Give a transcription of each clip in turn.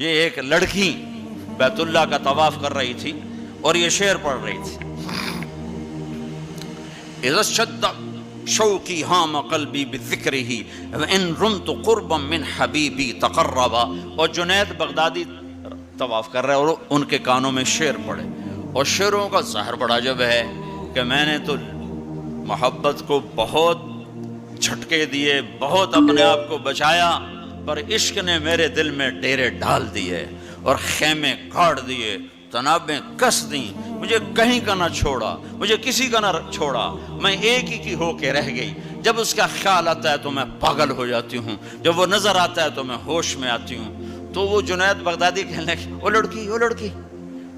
یہ ایک لڑکی بیت اللہ کا طواف کر رہی تھی اور یہ شعر پڑھ رہی تھی، اذا شد شوقی ہام قلبی بذکرہ وان رمت قربا من حبیبی تقربا. اور جنید بغدادی طواف کر رہے اور ان کے کانوں میں شعر پڑے، اور شعروں کا ظاہر بڑا جب ہے کہ میں نے تو محبت کو بہت جھٹکے دیے، بہت اپنے آپ کو بچایا، پر عشق نے میرے دل میں ڈیرے ڈال دیے اور خیمے کاٹ دیے، تنابیں کس دیں، مجھے کہیں کا نہ چھوڑا، مجھے کسی کا نہ چھوڑا، میں ایک ہی کی ہو کے رہ گئی. جب اس کا خیال آتا ہے تو میں پاگل ہو جاتی ہوں، جب وہ نظر آتا ہے تو میں ہوش میں آتی ہوں. تو وہ جنید بغدادی کہنے لگے، وہ لڑکی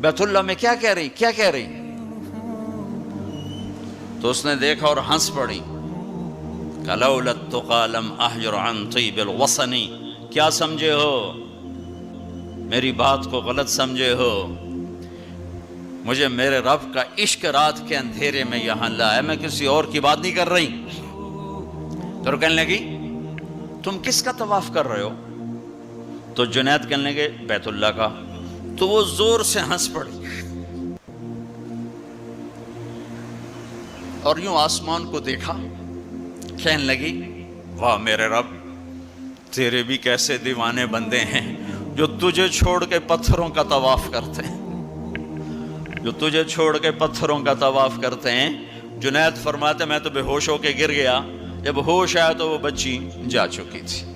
بیت اللہ میں کیا کہہ رہی. تو اس نے دیکھا اور ہنس پڑی، لولا التقى لم احجر عن طیب الوطن. کیا سمجھے ہو، میری بات کو غلط سمجھے ہو، مجھے میرے رب کا عشق رات کے اندھیرے میں یہاں لایا، میں کسی اور کی بات نہیں کر رہی. تو کہنے لگی تم کس کا طواف کر رہے ہو؟ تو جنید کہنے لگے بیت اللہ کا. تو وہ زور سے ہنس پڑی اور یوں آسمان کو دیکھا، کہنے لگی واہ میرے رب، تیرے بھی کیسے دیوانے بندے ہیں جو تجھے چھوڑ کے پتھروں کا طواف کرتے ہیں، جنید فرماتے میں تو بے ہوش ہو کے گر گیا، جب ہوش آیا تو وہ بچی جا چکی تھی.